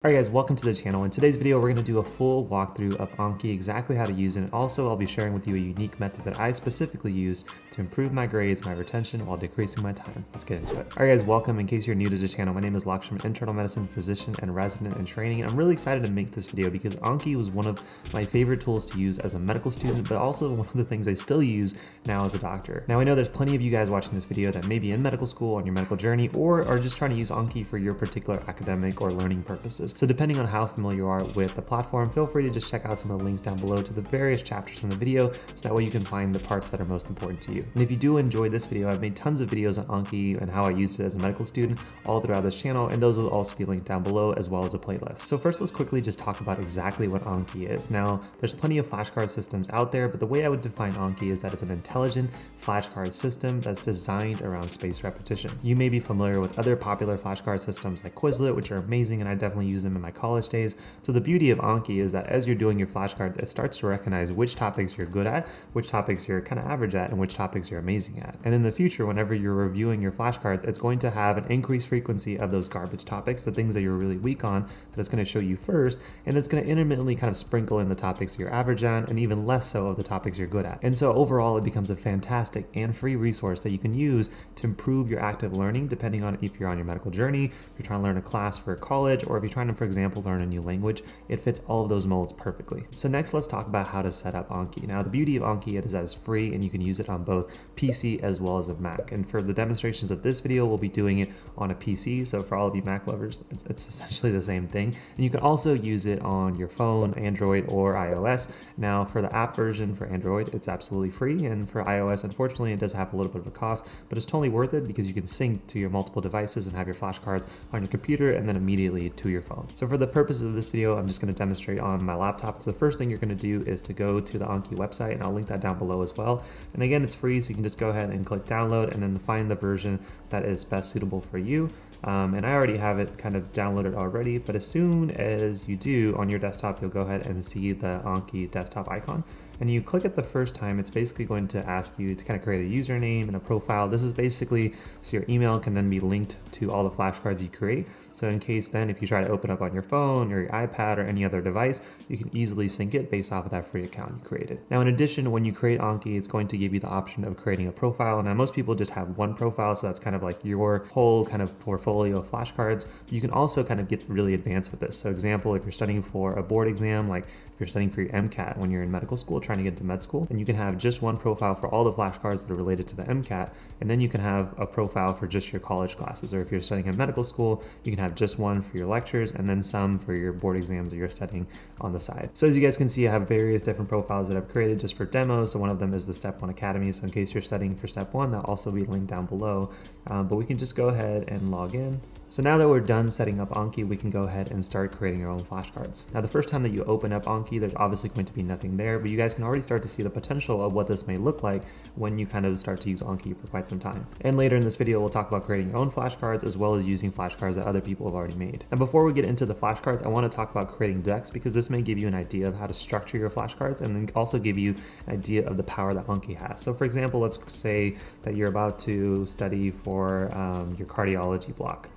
Alright guys, welcome to the channel. In today's video, we're going to do a full walkthrough of Anki, exactly how to use it, and also I'll be sharing with you a unique method that I specifically use to improve my grades, my retention, while decreasing my time. Let's get into it. Alright guys, welcome. In case you're new to the channel, my name is Lakshman, I'm an internal medicine physician and resident in training. I'm really excited to make this video because Anki was one of my favorite tools to use as a medical student, but also one of the things I still use now as a doctor. Now I know there's plenty of you guys watching this video that may be in medical school on your medical journey or are just trying to use Anki for your particular academic or learning purposes. So depending on how familiar you are with the platform, feel free to just check out some of the links down below to the various chapters in the video so that way you can find the parts that are most important to you. And if you do enjoy this video, I've made tons of videos on Anki and how I used it as a medical student all throughout this channel, and those will also be linked down below as well as a playlist. So first, let's quickly just talk about exactly what Anki is. Now, there's plenty of flashcard systems out there, but the way I would define Anki is that it's an intelligent flashcard system that's designed around spaced repetition. You may be familiar with other popular flashcard systems like Quizlet, which are amazing, and I definitely use them in my college days. So the beauty of Anki is that as you're doing your flashcard, it starts to recognize which topics you're good at, which topics you're kind of average at, and which topics you're amazing at. And in the future, whenever you're reviewing your flashcards, it's going to have an increased frequency of those garbage topics, the things that you're really weak on, that it's going to show you first, and it's going to intermittently kind of sprinkle in the topics you're average on, and even less so of the topics you're good at. And so overall, it becomes a fantastic and free resource that you can use to improve your active learning, depending on if you're on your medical journey, if you're trying to learn a class for college, or if you're trying to, for example, learn a new language. It fits all of those molds perfectly. So next, let's talk about how to set up Anki. Now, the beauty of Anki is that it's free and you can use it on both PC as well as a Mac. And for the demonstrations of this video, we'll be doing it on a PC. So for all of you Mac lovers, it's essentially the same thing. And you can also use it on your phone, Android or iOS. Now, for the app version for Android, it's absolutely free. And for iOS, unfortunately, it does have a little bit of a cost, but it's totally worth it because you can sync to your multiple devices and have your flashcards on your computer and then immediately to your phone. So for the purposes of this video, I'm just going to demonstrate on my laptop. So the first thing you're going to do is to go to the Anki website, and I'll link that down below as well. And again, it's free, so you can just go ahead and click download and then find the version that is best suitable for you. And I already have it kind of downloaded already, but as soon as you do on your desktop, you'll go ahead and see the Anki desktop icon. And you click it the first time, it's basically going to ask you to kind of create a username and a profile. This is basically so your email can then be linked to all the flashcards you create. So in case then if you try to open up on your phone or your iPad or any other device, you can easily sync it based off of that free account you created. Now, in addition, when you create Anki, it's going to give you the option of creating a profile. Now, most people just have one profile, so that's kind of like your whole kind of portfolio of flashcards. You can also kind of get really advanced with this. So example, if you're studying for a board exam, like if you're studying for your MCAT when you're in medical school, trying to get into med school, then you can have just one profile for all the flashcards that are related to the MCAT, and then you can have a profile for just your college classes. Or if you're studying in medical school, you can have just one for your lectures and then some for your board exams that you're studying on the side. So as you guys can see, I have various different profiles that I've created just for demos. So one of them is the Step 1 Academy. So in case you're studying for Step 1, that'll also be linked down below. But we can just go ahead and log in. So now that we're done setting up Anki, we can go ahead and start creating our own flashcards. Now, the first time that you open up Anki, there's obviously going to be nothing there, but you guys can already start to see the potential of what this may look like when you kind of start to use Anki for quite some time. And later in this video, we'll talk about creating your own flashcards as well as using flashcards that other people have already made. And before we get into the flashcards, I want to talk about creating decks because this may give you an idea of how to structure your flashcards and then also give you an idea of the power that Anki has. So for example, let's say that you're about to study for your cardiology block.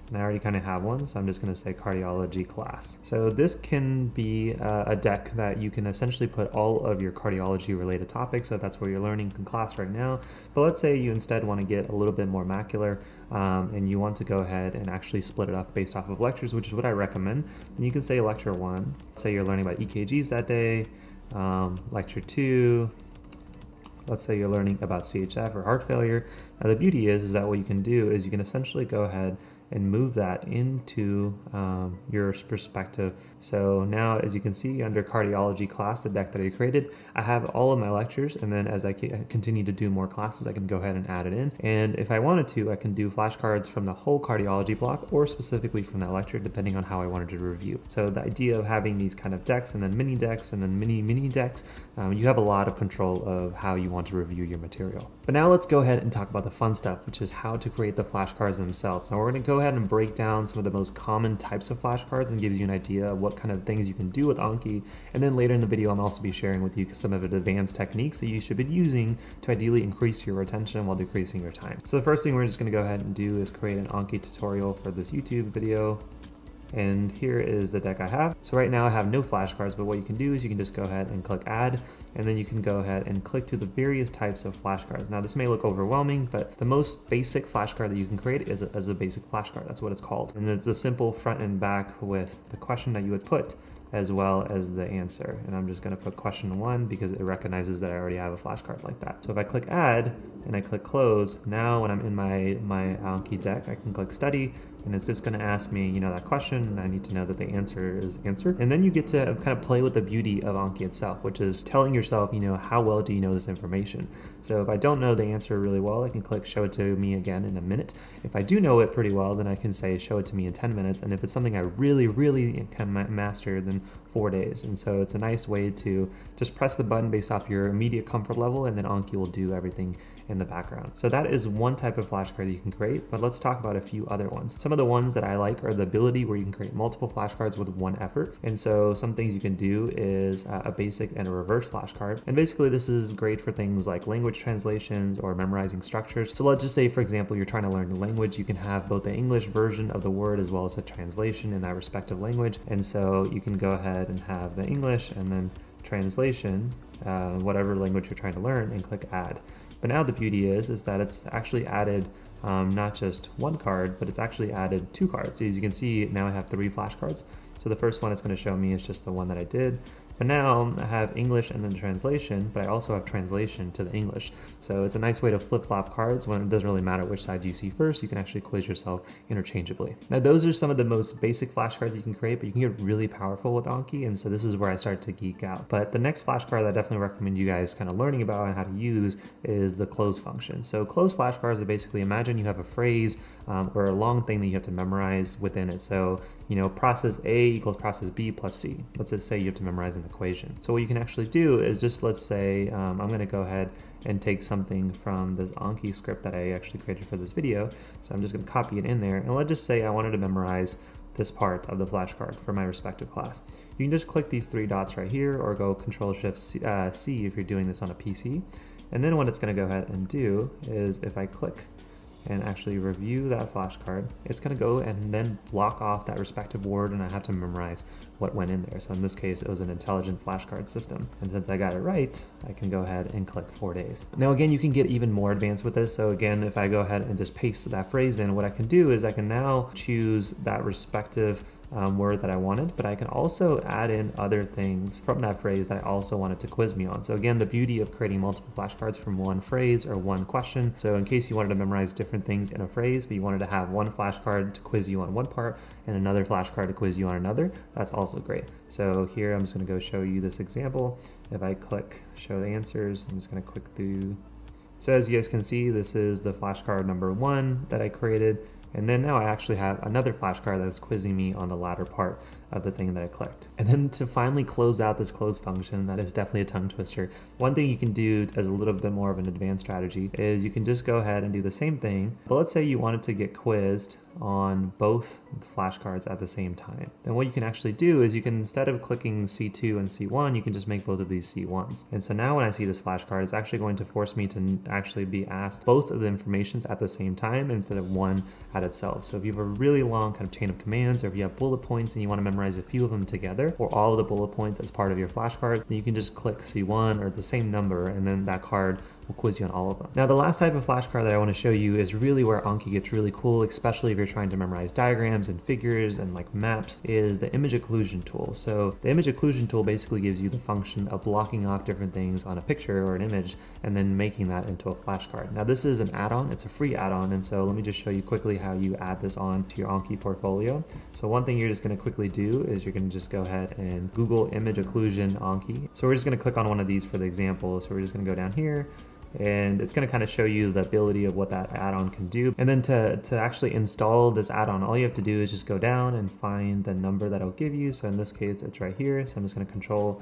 And I already kind of have one, so I'm just going to say cardiology class. So this can be a deck that you can essentially put all of your cardiology related topics. So that's where you're learning in class right now. But let's say you instead want to get a little bit more macular and you want to go ahead and actually split it up based off of lectures, which is what I recommend. And you can say lecture 1, say you're learning about EKGs that day, lecture 2, let's say you're learning about CHF or heart failure. Now the beauty is that what you can do is you can essentially go ahead and move that into your perspective. So now, as you can see under cardiology class, the deck that I created, I have all of my lectures, and then as I continue to do more classes, I can go ahead and add it in. And if I wanted to, I can do flashcards from the whole cardiology block or specifically from that lecture, depending on how I wanted to review. So the idea of having these kind of decks and then mini decks and then mini decks, you have a lot of control of how you want to review your material. But now let's go ahead and talk about the fun stuff, which is how to create the flashcards themselves. Now we're going to go ahead and break down some of the most common types of flashcards and gives you an idea of what kind of things you can do with Anki. And then later in the video, I'm also be sharing with you some of the advanced techniques that you should be using to ideally increase your retention while decreasing your time. So the first thing we're just going to go ahead and do is create an Anki tutorial for this YouTube video. And here is the deck I have. So right now I have no flashcards, but what you can do is you can just go ahead and click add, and then you can go ahead and click to the various types of flashcards. Now this may look overwhelming, but the most basic flashcard that you can create is a basic flashcard. That's what it's called. And it's a simple front and back with the question that you would put as well as the answer. And I'm just gonna put question 1 because it recognizes that I already have a flashcard like that. So if I click add and I click close, now when I'm in my Anki deck, I can click study, and it's just going to ask me, you know, that question, and I need to know that the answer is answered. And then you get to kind of play with the beauty of Anki itself, which is telling yourself, you know, how well do you know this information? So if I don't know the answer really well, I can click show it to me again in a minute. If I do know it pretty well, then I can say show it to me in 10 minutes. And if it's something I really can master, then 4 days. And so it's a nice way to just press the button based off your immediate comfort level, and then Anki will do everything in the background. So that is one type of flashcard that you can create, but let's talk about a few other ones. Some of the ones that I like are the ability where you can create multiple flashcards with one effort. And so some things you can do is a basic and a reverse flashcard. And basically this is great for things like language translations or memorizing structures. So let's just say, for example, you're trying to learn a language, you can have both the English version of the word as well as a translation in that respective language. And so you can go ahead and have the English and then translation, whatever language you're trying to learn, and click add. But now the beauty is that it's actually added not just one card, but it's actually added 2 cards. So as you can see, now I have 3 flashcards. So the first one it's going to show me is just the one that I did. But now I have English and then translation, but I also have translation to the English. So it's a nice way to flip-flop cards when it doesn't really matter which side you see first. You can actually quiz yourself interchangeably. Now those are some of the most basic flashcards you can create, but you can get really powerful with Anki, and so this is where I start to geek out. But the next flashcard that I definitely recommend you guys kind of learning about and how to use is the cloze function. So cloze flashcards are basically, imagine you have a phrase or a long thing that you have to memorize within it. So, you know, process A equals process B plus C. Let's just say you have to memorize an equation. So what you can actually do is just, let's say, I'm going to go ahead and take something from this Anki script that I actually created for this video. So I'm just going to copy it in there. And let's just say I wanted to memorize this part of the flashcard for my respective class. You can just click these 3 dots right here, or go Control-Shift-C if you're doing this on a PC. And then what it's going to go ahead and do is, if I click and actually review that flashcard, it's going to go and then block off that respective word, and I have to memorize what went in there. So in this case, it was an intelligent flashcard system. And since I got it right, I can go ahead and click 4 days. Now again, you can get even more advanced with this. So again, if I go ahead and just paste that phrase in, what I can do is I can now choose that respective word that I wanted, but I can also add in other things from that phrase that I also wanted to quiz me on. So again, the beauty of creating multiple flashcards from one phrase or one question. So in case you wanted to memorize different things in a phrase, but you wanted to have one flashcard to quiz you on one part and another flashcard to quiz you on another, that's also great. So here I'm just going to go show you this example. If I click show the answers, I'm just going to click through. So as you guys can see, this is the flashcard number 1 that I created. And then now I actually have another flashcard that's quizzing me on the latter part of the thing that I clicked. And then to finally close out this cloze function, that is definitely a tongue twister. One thing you can do as a little bit more of an advanced strategy is you can just go ahead and do the same thing. But let's say you wanted to get quizzed on both flashcards at the same time. Then what you can actually do is you can, instead of clicking C2 and C1, you can just make both of these C1s. And so now when I see this flashcard, it's actually going to force me to actually be asked both of the informations at the same time instead of one at itself. So if you have a really long kind of chain of commands, or if you have bullet points and you want to memorize a few of them together, or all of the bullet points as part of your flashcard, then you can just click C1 or the same number, and then that card will quiz you on all of them. Now the last type of flashcard that I want to show you is really where Anki gets really cool, especially if you're trying to memorize diagrams and figures and like maps, is the image occlusion tool. So the image occlusion tool basically gives you the function of blocking off different things on a picture or an image and then making that into a flashcard. Now this is an add-on, it's a free add-on, and so let me just show you quickly how you add this on to your Anki portfolio. So one thing you're just going to quickly do is you're going to just go ahead and Google image occlusion Anki. So we're just going to click on one of these for the example. So we're just going to go down here, and it's going to kind of show you the ability of what that add-on can do. And then to actually install this add-on, all you have to do is just go down and find the number that it'll give you. So in this case, it's right here. So I'm just going to control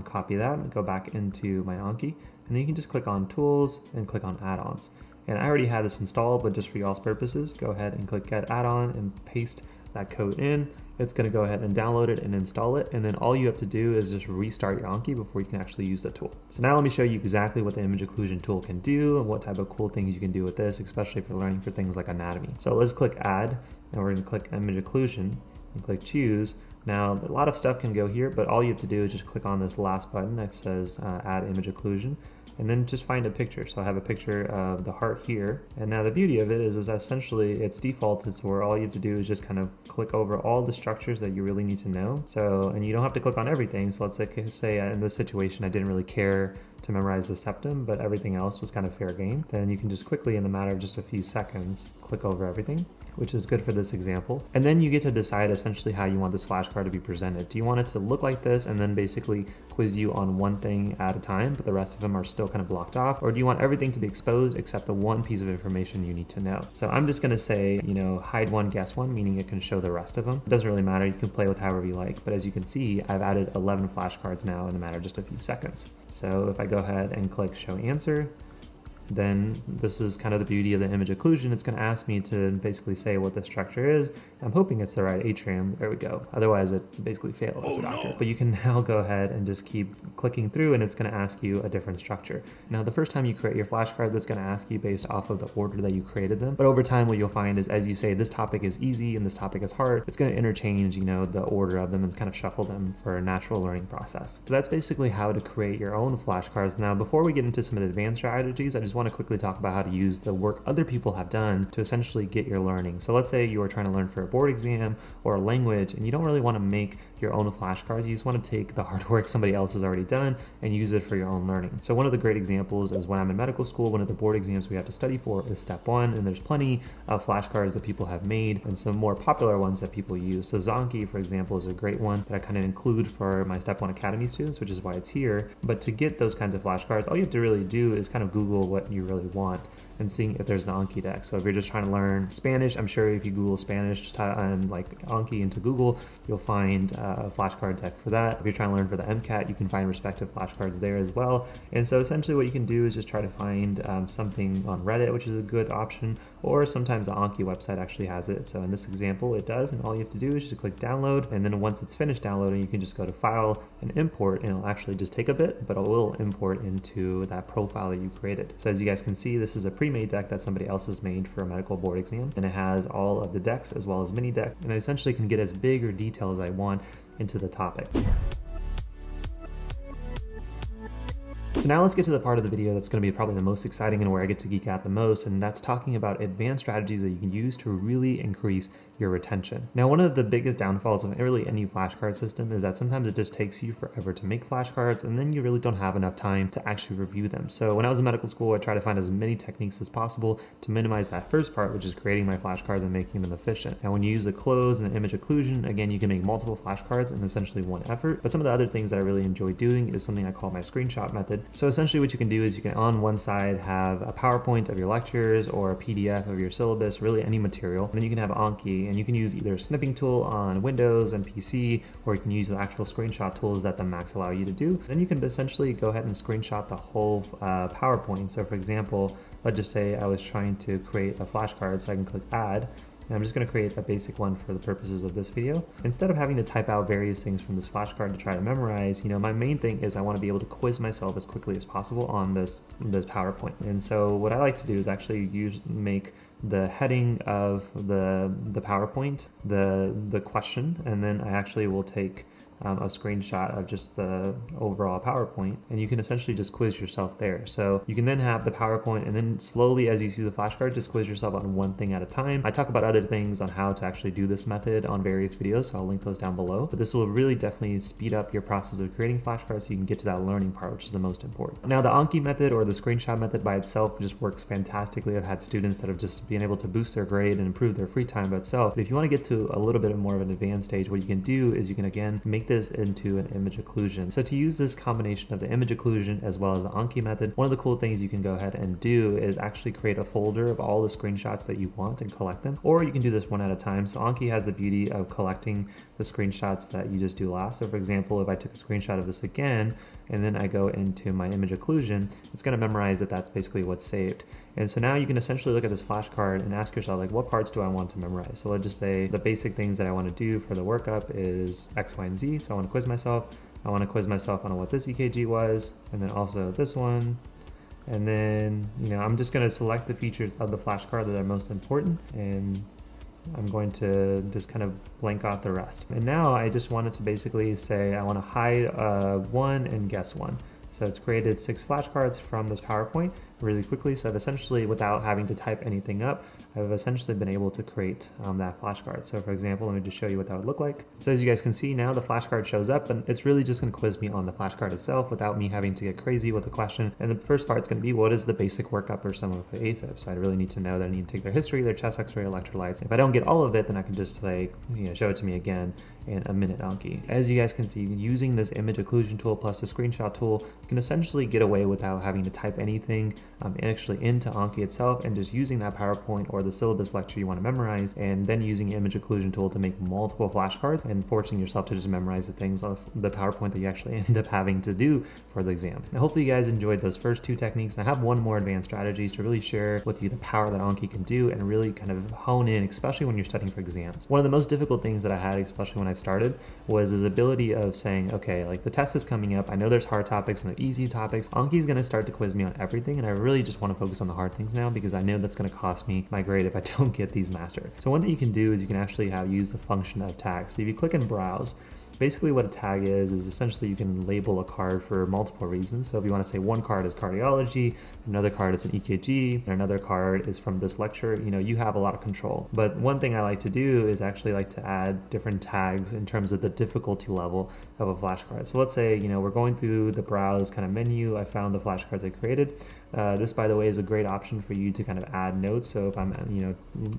copy that and go back into my Anki. And then you can just click on tools and click on add-ons. And I already had this installed, but just for y'all's purposes, go ahead and click get add-on and paste that code in. It's going to go ahead and download it and install it, and then all you have to do is just restart your Anki before you can actually use the tool. So now let me show you exactly what the image occlusion tool can do and what type of cool things you can do with this, especially if you're learning for things like anatomy. So let's click add, and we're going to click image occlusion. and click choose. Now, a lot of stuff can go here, but all you have to do is just click on this last button that says add image occlusion, and then just find a picture. So I have a picture of the heart here. And now the beauty of it is essentially it's defaulted, so where all you have to do is just kind of click over all the structures that you really need to know. So, and you don't have to click on everything. So let's say in this situation, I didn't really care to memorize the septum, but everything else was kind of fair game. Then you can just quickly, in the matter of just a few seconds, click over everything, which is good for this example. And then you get to decide essentially how you want this flashcard to be presented. Do you want it to look like this and then basically quiz you on one thing at a time, but the rest of them are still kind of blocked off? Or do you want everything to be exposed except the one piece of information you need to know? So I'm just gonna say, hide one, guess one, meaning it can show the rest of them. It doesn't really matter, you can play with however you like, but as you can see, I've added 11 flashcards now in a matter of just a few seconds. So if I go ahead and click show answer, then this is kind of the beauty of the image occlusion. It's going to ask me to basically say what the structure is. I'm hoping it's the right atrium. There we go. Otherwise, it basically failed as a doctor. No. But you can now go ahead and just keep clicking through, and it's going to ask you a different structure. Now, the first time you create your flashcard, that's going to ask you based off of the order that you created them. But over time, what you'll find is as you say this topic is easy and this topic is hard, it's going to interchange, the order of them and kind of shuffle them for a natural learning process. So that's basically how to create your own flashcards. Now, before we get into some of the advanced strategies, I just want to quickly talk about how to use the work other people have done to essentially get your learning. So let's say you are trying to learn for a board exam or a language, and you don't really want to make your own flashcards. You just want to take the hard work somebody else has already done and use it for your own learning. So one of the great examples is when I'm in medical school, one of the board exams we have to study for is step 1, and there's plenty of flashcards that people have made and some more popular ones that people use. So Is Anki, for example, is a great one that I kind of include for my step 1 academy students, which is why it's here. But to get those kinds of flashcards, all you have to really do is kind of Google what you really want and seeing if there's an Anki deck. So if you're just trying to learn Spanish, I'm sure if you Google Spanish, just type like Anki into Google, you'll find a flashcard deck for that. If you're trying to learn for the MCAT, you can find respective flashcards there as well. And so essentially what you can do is just try to find something on Reddit, which is a good option, or sometimes the Anki website actually has it. So in this example, it does, and all you have to do is just click download, and then once it's finished downloading, you can just go to file and import, and it'll actually just take a bit, but it will import into that profile that you created. So as you guys can see, this is a pre-made deck that somebody else has made for a medical board exam, and it has all of the decks as well as mini decks, and I essentially can get as big or detailed as I want into the topic. So now let's get to the part of the video that's going to be probably the most exciting and where I get to geek out the most, and that's talking about advanced strategies that you can use to really increase your retention. Now, one of the biggest downfalls of really any flashcard system is that sometimes it just takes you forever to make flashcards, and then you really don't have enough time to actually review them. So when I was in medical school, I tried to find as many techniques as possible to minimize that first part, which is creating my flashcards and making them efficient. Now, when you use the Cloze and the image occlusion, again, you can make multiple flashcards in essentially one effort. But some of the other things that I really enjoy doing is something I call my screenshot method. So essentially what you can do is you can on one side have a PowerPoint of your lectures or a PDF of your syllabus, really any material. And then you can have Anki, and you can use either a snipping tool on Windows and PC, or you can use the actual screenshot tools that the Macs allow you to do. Then you can essentially go ahead and screenshot the whole PowerPoint. So for example, let's just say I was trying to create a flashcard, so I can click add. And I'm just going to create a basic one for the purposes of this video. Instead of having to type out various things from this flashcard to try to memorize, my main thing is I want to be able to quiz myself as quickly as possible on this PowerPoint. And so what I like to do is actually make the heading of the PowerPoint the question, and then I actually will take a screenshot of just the overall PowerPoint, and you can essentially just quiz yourself there. So you can then have the PowerPoint, and then slowly as you see the flashcard, just quiz yourself on one thing at a time. I talk about other things on how to actually do this method on various videos, so I'll link those down below. But this will really definitely speed up your process of creating flashcards so you can get to that learning part, which is the most important. Now the Anki method or the screenshot method by itself just works fantastically. I've had students that have just been able to boost their grade and improve their free time by itself. But if you want to get to a little bit more of an advanced stage, what you can do is you can again make this into an image occlusion. So to use this combination of the image occlusion as well as the Anki method, one of the cool things you can go ahead and do is actually create a folder of all the screenshots that you want and collect them, or you can do this one at a time. So Anki has the beauty of collecting the screenshots that you just do last. So for example, if I took a screenshot of this again, and then I go into my image occlusion, it's going to memorize that that's basically what's saved. And so now you can essentially look at this flashcard and ask yourself, like, what parts do I want to memorize? So let's just say the basic things that I want to do for the workup is X, Y, and Z. So I want to quiz myself. I want to quiz myself on what this EKG was, and then also this one. And then, I'm just going to select the features of the flashcard that are most important. And I'm going to just kind of blank out the rest. And now I just wanted to basically say I want to hide one and guess one. So it's created 6 flashcards from this PowerPoint really quickly. So I've essentially, without having to type anything up, I've essentially been able to create that flashcard. So for example, let me just show you what that would look like. So as you guys can see now, the flashcard shows up, and it's really just going to quiz me on the flashcard itself without me having to get crazy with the question. And the first part is going to be, what is the basic workup or sum of AFib? So I really need to know that I need to take their history, their chest x-ray, electrolytes. If I don't get all of it, then I can just say, show it to me again in a minute Anki. As you guys can see, using this image occlusion tool plus the screenshot tool, you can essentially get away without having to type anything actually into Anki itself, and just using that PowerPoint or the syllabus lecture you want to memorize, and then using the image occlusion tool to make multiple flashcards and forcing yourself to just memorize the things of the PowerPoint that you actually end up having to do for the exam. Now, hopefully you guys enjoyed those first 2 techniques, and I have one more advanced strategies to really share with you the power that Anki can do and really kind of hone in, especially when you're studying for exams. One of the most difficult things that I had, especially when I started, was this ability of saying, okay, like the test is coming up, I know there's hard topics and easy topics. Anki is going to start to quiz me on everything, and I really just want to focus on the hard things now because I know that's going to cost me my grade if I don't get these mastered. So one thing you can do is you can actually use the function of tags. So if you click and browse, basically what a tag is essentially you can label a card for multiple reasons. So if you want to say one card is cardiology, another card is an EKG, and another card is from this lecture, you have a lot of control. But one thing I like to do is actually like to add different tags in terms of the difficulty level of a flashcard. So let's say, we're going through the browse kind of menu. I found the flashcards I created. This, by the way, is a great option for you to kind of add notes. So if I'm,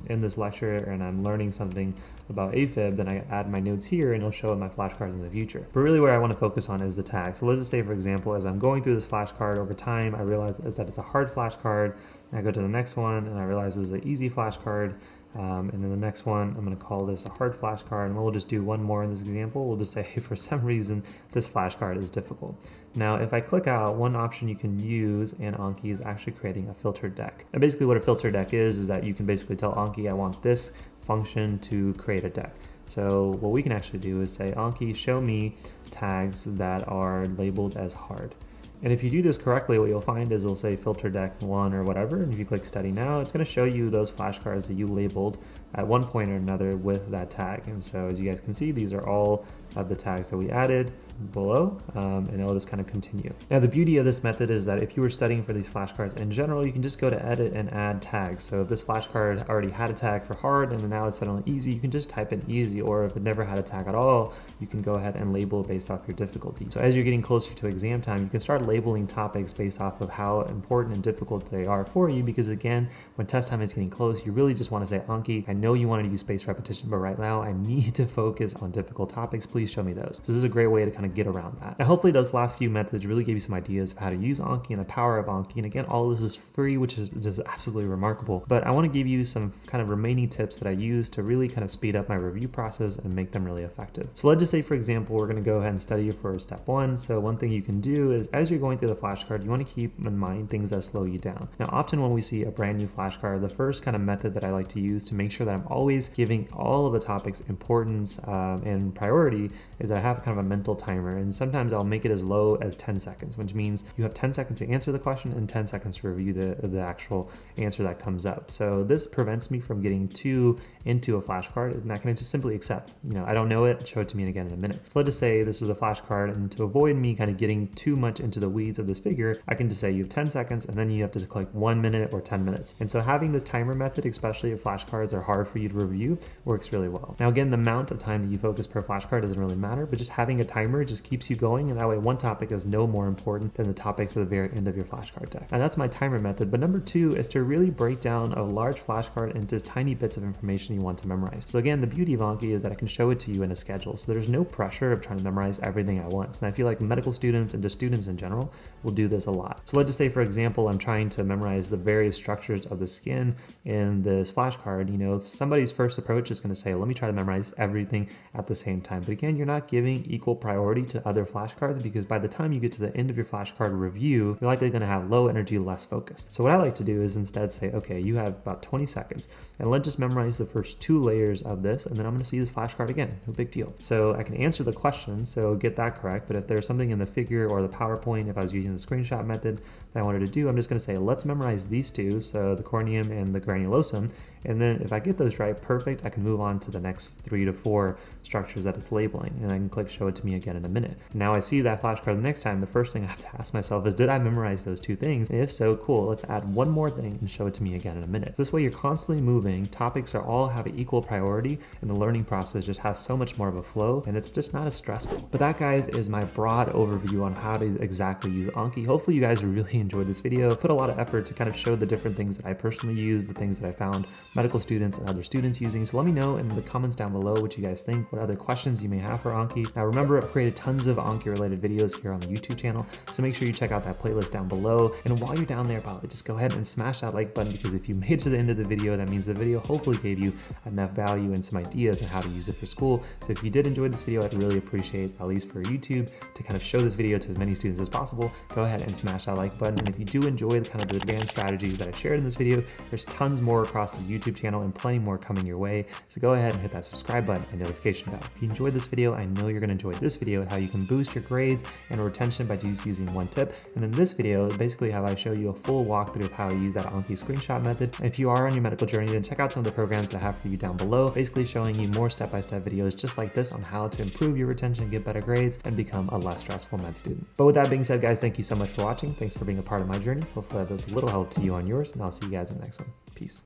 in this lecture and I'm learning something about AFib, then I add my notes here and it'll show in my flashcards in the future. But really where I want to focus on is the tag. So let's just say, for example, as I'm going through this flashcard over time, I realize that it's a hard flashcard, and I go to the next one and I realize this is an easy flashcard. And then the next one, I'm going to call this a hard flashcard, and we'll just do one more in this example. We'll just say, hey, for some reason, this flashcard is difficult. Now, if I click out, one option you can use in Anki is actually creating a filtered deck. And basically what a filtered deck is that you can basically tell Anki, I want this function to create a deck. So what we can actually do is say, Anki, show me tags that are labeled as hard. And if you do this correctly, what you'll find is it'll say filter deck 1 or whatever. And if you click study now, it's going to show you those flashcards that you labeled at one point or another with that tag. And so as you guys can see, these are all of the tags that we added below, and it'll just kind of continue. Now, the beauty of this method is that if you were studying for these flashcards in general, you can just go to edit and add tags. So if this flashcard already had a tag for hard and now it's set on easy, you can just type in easy, or if it never had a tag at all, you can go ahead and label based off your difficulty. So as you're getting closer to exam time, you can start labeling topics based off of how important and difficult they are for you, because again, when test time is getting close, you really just want to say, Anki, I know you wanted to use spaced repetition, but right now I need to focus on difficult topics. Please show me those. So this is a great way to kind of get around that. Now, hopefully those last few methods really gave you some ideas of how to use Anki and the power of Anki. And again, all of this is free, which is just absolutely remarkable. But I want to give you some kind of remaining tips that I use to really kind of speed up my review process and make them really effective. So let's just say, for example, we're going to go ahead and study for step 1. So one thing you can do is as you're going through the flashcard, you want to keep in mind things that slow you down. Now, often when we see a brand new flashcard, the first kind of method that I like to use to make sure that I'm always giving all of the topics importance and priority is that I have kind of a mental timer. And sometimes I'll make it as low as 10 seconds, which means you have 10 seconds to answer the question and 10 seconds to review the actual answer that comes up. So this prevents me from getting too into a flashcard, and I can just simply accept, I don't know it, show it to me again in a minute. So let's just say this is a flashcard, and to avoid me kind of getting too much into the weeds of this figure, I can just say you have 10 seconds and then you have to click 1 minute or 10 minutes. And so having this timer method, especially if flashcards are hard for you to review, works really well. Now again, the amount of time that you focus per flashcard doesn't really matter, but just having a timer just keeps you going, and that way one topic is no more important than the topics at the very end of your flashcard deck. And that's my timer method. But number 2 is to really break down a large flashcard into tiny bits of information you want to memorize. So again, the beauty of Anki is that I can show it to you in a schedule. So there's no pressure of trying to memorize everything at once. And I feel like medical students and just students in general will do this a lot. So let's just say, for example, I'm trying to memorize the various structures of the skin in this flashcard. Somebody's first approach is going to say, let me try to memorize everything at the same time. But again, you're not giving equal priority to other flashcards, because by the time you get to the end of your flashcard review, you're likely going to have low energy, less focused. So what I like to do is instead say, okay, you have about 20 seconds, and let's just memorize the first 2 layers of this, and then I'm going to see this flashcard again. No big deal. So I can answer the question, so get that correct. But if there's something in the figure or the PowerPoint, if I was using the screenshot method that I wanted to do, I'm just going to say, let's memorize these 2, so the corneum and the granulosum, And then if I get those right, perfect, I can move on to the next 3 to 4 structures that it's labeling, and I can click show it to me again in a minute. Now I see that flashcard the next time, the first thing I have to ask myself is, did I memorize those 2 things? And if so, cool, let's add one more thing and show it to me again in a minute. So this way you're constantly moving, topics are all have an equal priority, and the learning process just has so much more of a flow, and it's just not as stressful. But that, guys, is my broad overview on how to exactly use Anki. Hopefully you guys really enjoyed this video. Put a lot of effort to kind of show the different things that I personally use, the things that I found medical students and other students using. So let me know in the comments down below what you guys think, what other questions you may have for Anki. Now remember, I've created tons of Anki related videos here on the YouTube channel, so make sure you check out that playlist down below. And while you're down there, probably just go ahead and smash that like button, because if you made it to the end of the video, that means the video hopefully gave you enough value and some ideas on how to use it for school. So if you did enjoy this video, I'd really appreciate, at least for YouTube, to kind of show this video to as many students as possible. Go ahead and smash that like button. And if you do enjoy the kind of the advanced strategies that I shared in this video, there's tons more across this YouTube channel and plenty more coming your way. So go ahead and hit that subscribe button and notification bell. If you enjoyed this video, I know you're going to enjoy this video and how you can boost your grades and retention by just using one tip. And then this video basically how I show you a full walkthrough of how to use that Anki screenshot method. And if you are on your medical journey, then check out some of the programs that I have for you down below, basically showing you more step-by-step videos just like this on how to improve your retention, get better grades, and become a less stressful med student. But with that being said, guys, thank you so much for watching. Thanks for being a part of my journey. Hopefully that was a little help to you on yours, and I'll see you guys in the next one. Peace.